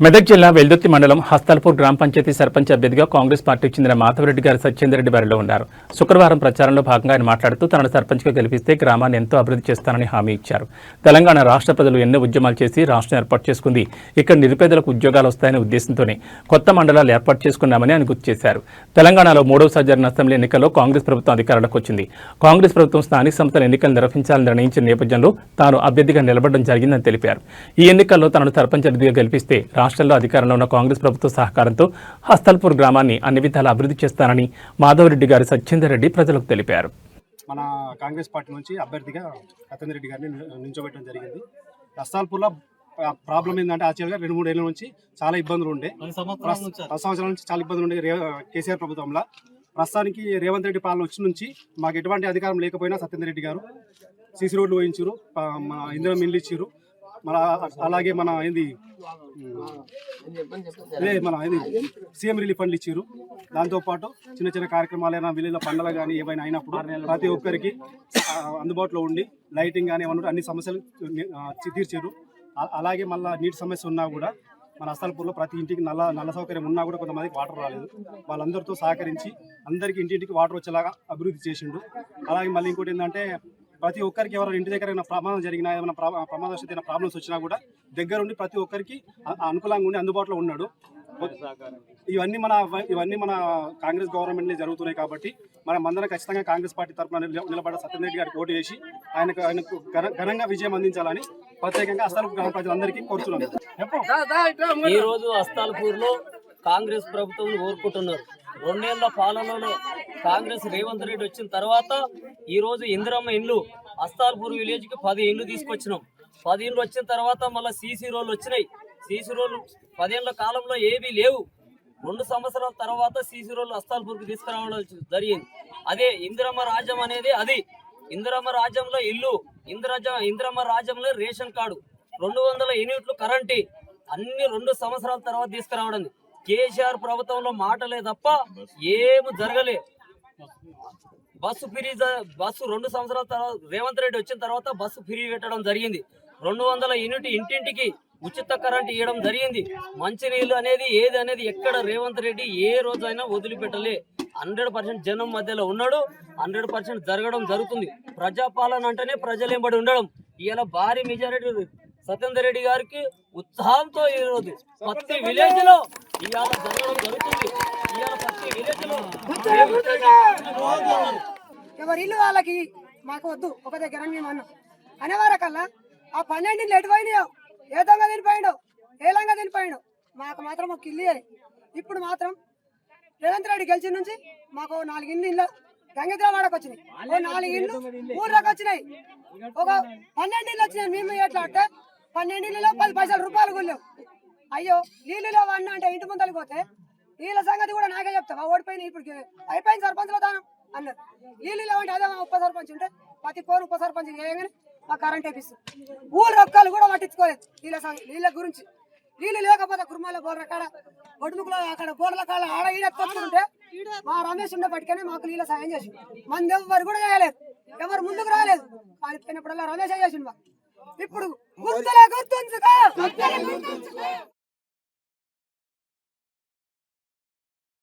మెదక్ జిల్లా వెల్దుర్తి మండలం హస్తాల్పూర్ గ్రామ పంచాయతీ సర్పంచ్ అభ్యర్థిగా కాంగ్రెస్ పార్టీకి చెందిన మాధవరెడ్డి గారు సత్యేందర్ రెడ్డి బరిలో ఉన్నారు. శుక్రవారం ప్రచారంలో భాగంగా ఆయన మాట్లాడుతూ తనను సర్పంచ్గా గెలిపిస్తే గ్రామాన్ని ఎంతో అభివృద్ధి చేస్తానని హామీ ఇచ్చారు. తెలంగాణ రాష్ట్ర ప్రజలు ఎన్నో ఉద్యమాలు చేసి రాష్ట్రం ఏర్పాటు చేసుకుంది. ఇక్కడ నిరుపేదలకు ఉద్యోగాలు వస్తాయనే ఉద్దేశంతోనే కొత్త మండలాలు ఏర్పాటు చేసుకున్నామని ఆయన గుర్తు చేశారు. తెలంగాణలో మూడవసారి జరిగిన అసెంబ్లీ ఎన్నికల్లో కాంగ్రెస్ ప్రభుత్వం అధికారంలోకి వచ్చింది. కాంగ్రెస్ ప్రభుత్వం స్థానిక సంస్థల ఎన్నికలు నిర్వహించాలని నిర్ణయించిన నేపథ్యంలో తాను అభ్యర్థిగా నిలబడడం జరిగిందని తెలిపారు. ఈ ఎన్నికల్లో తనను సర్పంచ్ అభ్యర్థిగా గెలిపిస్తే రాష్ట్రంలో అధికారంలో ఉన్న కాంగ్రెస్ ప్రభుత్వ సహకారంతో హస్తాల్పూర్ గ్రామాన్ని అన్ని విధాలా అభివృద్ధి చేస్తానని మాధవరెడ్డి గారు సత్యేందర్ రెడ్డి ప్రజలకు తెలిపారు. మన కాంగ్రెస్ పార్టీ నుంచి అభ్యర్థిగా సత్యేందర్ రెడ్డి గారిని నిల్చోబెట్టడం జరిగింది. హస్తాల్పూర్లో ప్రాబ్లం ఏంటంటే యాక్చువల్గా 2-3 ఏళ్ళ నుంచి చాలా ఇబ్బందులు ఉండే, 10 సంవత్సరాల నుంచి చాలా ఇబ్బందులు ఉండే కేసీఆర్ ప్రభుత్వంలో. ప్రస్తుతానికి రేవంత్ రెడ్డి పాలన వచ్చిన నుంచి మాకు ఎటువంటి అధికారం లేకపోయినా సత్యేందర్ రెడ్డి గారు సీసీ రోడ్లు వేయించారు, మన ఇందిరా మిల్లు ఇచ్చారు, మన అలాగే మన సీఎం రిలీఫ్ ఫండ్లు ఇచ్చారు. దాంతోపాటు చిన్న చిన్న కార్యక్రమాలైనా విలేజ్ల పండుగ కానీ ఏవైనా అయినప్పుడు ప్రతి ఒక్కరికి అందుబాటులో ఉండి లైటింగ్ కానీ ఏమన్నా అన్ని సమస్యలు తీర్చారు. అలాగే మళ్ళీ నీటి సమస్య ఉన్నా కూడా మన హస్తాల్పూర్లో ప్రతి ఇంటికి నల్ల సౌకర్యం ఉన్నా కూడా కొంతమందికి వాటర్ రాలేదు. వాళ్ళందరితో సహకరించి అందరికీ ఇంటింటికి వాటర్ వచ్చేలాగా అభివృద్ధి చేసిండు. అలాగే మళ్ళీ ఇంకోటి ఏంటంటే ప్రతి ఒక్కరికి ఎవరైనా ఇంటి దగ్గర ఏమైనా ప్రమాదం జరిగినా, ఏమైనా ప్రమాదవశాత్తు ప్రాబ్లమ్స్ వచ్చినా కూడా దగ్గరుండి ప్రతి ఒక్కరికి అనుకూలంగా ఉండి అందుబాటులో ఉన్నాడు. ఇవన్నీ మన కాంగ్రెస్ గవర్నమెంట్లే జరుగుతున్నాయి. కాబట్టి మనమందరం ఖచ్చితంగా కాంగ్రెస్ పార్టీ తరఫున నిలబడ్డ సత్యేందర్ రెడ్డి గారికి ఓటు చేసి ఆయనకు ఘనంగా విజయం అందించాలని ప్రత్యేకంగా హస్తాల్పూర్ గ్రామ ప్రజలందరికీ కోరుతున్నాను. ఈ రోజు హస్తాల్పూర్లో కాంగ్రెస్ ప్రభుత్వం కోరుకుంటున్నారు. 2 ఏళ్ల పాలనలో కాంగ్రెస్ రేవంత్ రెడ్డి వచ్చిన తర్వాత ఈ రోజు ఇందిరమ్మ ఇండ్లు హస్తాల్పూర్ విలేజ్ కి 10 ఇండ్లు తీసుకొచ్చినాం. 10 ఇండ్లు వచ్చిన తర్వాత మళ్ళీ సీసీ రోడ్లు వచ్చినాయి. సీసీ రోడ్లు 10 ఏళ్ల కాలంలో ఏవీ లేవు. 2 సంవత్సరాల తర్వాత సీసీ రోడ్లు హస్తాల్పూర్కి తీసుకురావడం జరిగింది. అదే ఇందిరమ్మ రాజ్యం అనేది అది ఇందిరమ్మ రాజ్యంలో ఇల్లు, ఇందిరమ్మ రాజ్యంలో రేషన్ కార్డు, 200 యూనిట్లు కరెంటు అన్ని 2 సంవత్సరాల తర్వాత తీసుకురావడం. కేసీఆర్ ప్రభుత్వంలో మాటలే తప్ప ఏమి జరగలే. బస్సు 2 సంవత్సరాల తర్వాత రేవంత్ రెడ్డి వచ్చిన తర్వాత బస్సు ఫ్రీ పెట్టడం జరిగింది. 200 యూనిట్ ఇంటింటికి ఉచిత కరెంట్ ఇవ్వడం జరిగింది. మంచినీళ్ళు అనేది ఏది అనేది ఎక్కడ రేవంత్ రెడ్డి ఏ రోజైనా వదిలిపెట్టలే. 100% జనం మధ్యలో ఉన్నాడు. 100% జరగడం జరుగుతుంది. ప్రజాపాలన అంటేనే ప్రజలేంబడి ఉండడం. ఇలా భారీ మెజారిటీ సత్యేందర్ రెడ్డి గారికి ఉత్సాహంతో ఈ రోజు ప్రతి విలేజ్ లో ఇవాళ జరగడం జరుగుతుంది. ఇవాళ ప్రతి విలేజ్ లో ఎవరి ఇల్లు వాళ్ళకి మాకు వద్దు, ఒక దగ్గర మేము అన్నాం అనేవారకల్లా ఆ 12 ఇళ్ళు ఎటుపోయినాయో, ఏ దొంగ తినిపోయాడో, ఏ లంగా తినిపోయాడో. మాకు మాత్రం ఒక ఇల్లు ఇవ్వాలి. ఇప్పుడు మాత్రం రేవంత్ రెడ్డి గెలిచిన నుంచి మాకు 4 ఇళ్ళు గంగద్రావాడకు వచ్చినాయి, ఓ 4 ఇళ్ళు ఊర్లోకి వచ్చినాయి, ఒక 12 ఇళ్ళు వచ్చినాయి. మేము ఎట్లా అంటే 12 ఇళ్ళలో 10 రూపాయలు కొల్లేవు. అయ్యో నీళ్ళలో అన్న అంటే ఇంటి ముందరికి పోతే వీళ్ళ సంగతి కూడా నాకే చెప్తావా, ఓడిపోయినా ఇప్పుడు అయిపోయింది సర్పంచ్లో దానం అన్నారు. నీళ్ళు అంటే అదే ఉప సర్పంచ్ ఉంటే ప్రతి పోరు ఉప సర్పంచ్ చేయగానే మా కరెంట్ వేపిస్తుంది. ఊరు ఒక్కలు కూడా పట్టించుకోలేదు నీళ్ళ గురించి. నీళ్ళు లేకపోతే కుర్మాల బోర్ల కాడ ఒడుముకులో అక్కడ బోర్ల కాడ ఆడ ఈడ కొట్టుకుంటే మా రమేష్ ఉండే పట్టుకనే మాకు నీళ్ళ సాయం చేసి మంది ఎవరు కూడా చేయలేదు, ఎవరు ముందుకు రాలేదు. కానీ పోయినప్పుడల్లా రమేష్ చేసిండు. ఇప్పుడు గుర్తులే గుర్తుంచుకో.